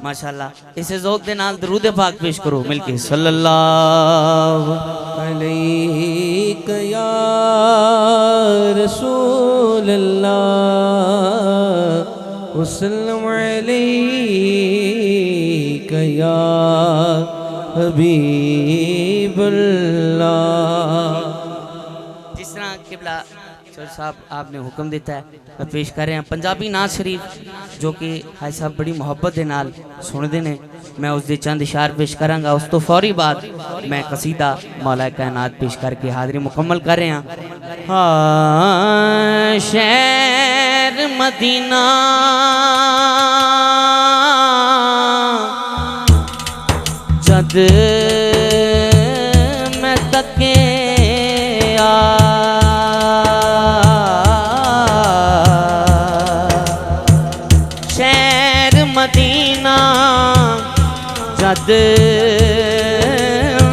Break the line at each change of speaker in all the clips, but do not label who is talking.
माशाल्लाह इसे ज़ौक़ दे नाल दरूद पाक पेश करो मिलके सल्लल्लाहु
अलैहि या रसूल अल्लाह वसल्लम अलैहि या हबीब अल्लाह।
जिस तरह किबला सर साहब आपने हुक्म देता है मैं पेश कर रहे हैं पंजाबी नात शरीफ जो कि हाई साहब बड़ी मुहब्बत के नाल सुनते हैं। मैं उसके चंद इशार पेश करांगा, उस तो फौरी बाद मैं कसीदा मौला कायनात पेश करके हाज़री मुकम्मल कर रहे हैं। हाँ शहर मदीना जद मैं तके मदीना जद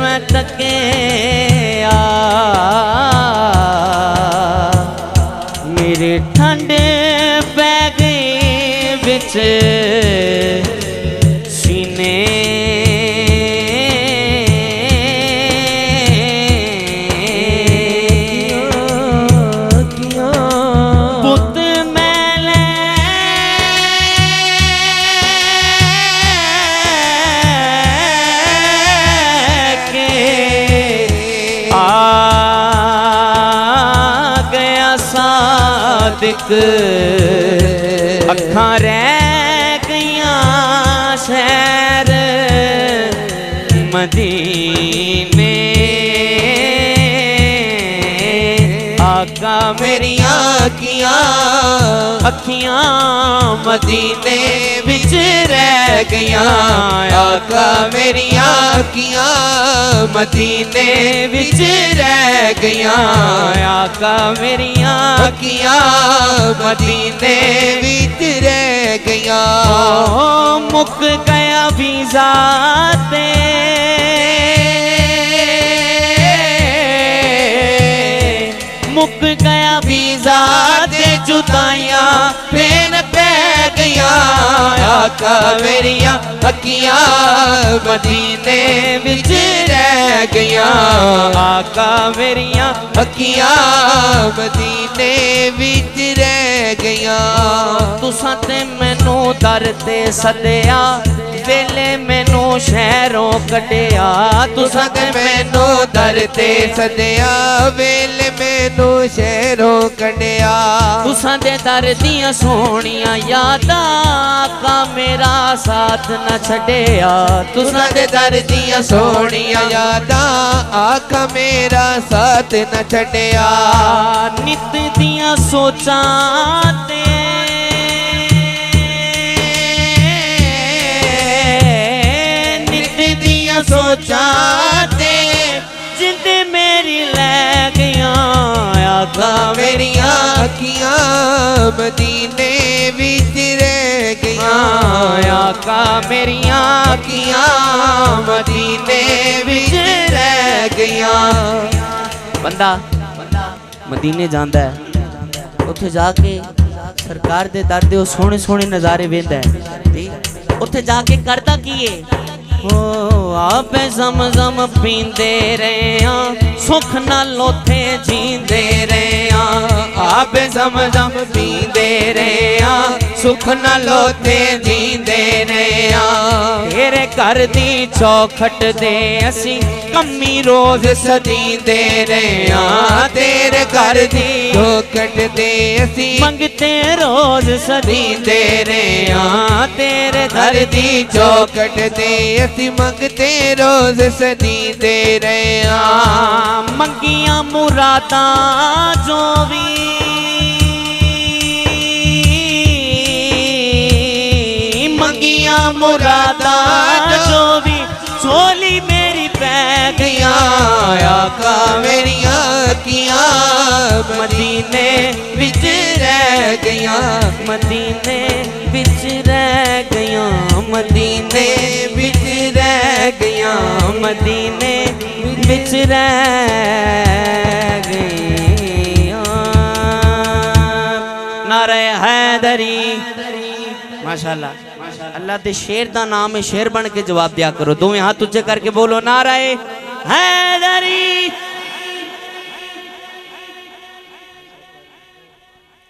मैं तके मेरे ठंडे पै गए बिच सीने अखा रह गईया शहर मदीने आका मेरिया किया अखियां मदीने विच रह गईया आका मेरिया किया मदीने विच रह गईया आका मेरिया किया मदीने विच रह गईया मुक गया वीज़ा ते मुक गया वीज़ा ते जुदाइयां फेन पै गईया आका मेरिया अखियां मदीने विच रह गईया आका मेरिया अखियां मदीने विच रह गईया। तुसां ते मैनू दर ते सदया वेले मैनू शहरों कटिया तुसां ते मैनू दर ते सदया वेले मैनू शहरों कटिया तुसां दे दर दियां सोहणियां यादां आका मेरा साथ न छड़िया तुसां दे दर दियां सोहणियां यादां आका मेरा साथ न छड़िया नित दियां सोचां ते सोचा ते जिंद मेरी लै गया आका मेरिया अखियां मदीने विच रह गया आका मेरिया अखियां मदीने विच रह गया। बंदा मदीने जांदा है उत्थे जाके सरकार दे दर दे सोहने सोहने नज़ारे वेंदा है उत्थे जाके करदा की है आप ज़म-ज़म पींदे रहे सुख नाल उथे जींदे रहे आप ज़म-ज़म पींदे रहे सुख नाल उथे जींदे रहे तेरे घर दी चौखट दे असी कमी रोज सदींदे रहे तेरे घर दी चौखट दे असी मंगते रोज सदींदे रहे तेरे घर दी चौखट दे असी मंगते रोज सदींदे रहे मंगिया मुरादा जो भी मंगिया मुरादा जो भी झोली मेरी पै गया आका मेरिया अखियां मदीने विच रह गया मदीने विच रह गया मदीने विच रह गया मदीने विच रह गया। नारे हैदरी माशाल्लाह अल्लाह दे शेर दा नाम है, शेर बन के जवाब दिया करो। दोवें हाथ ऊंचे करके बोलो नाराए हैदरी।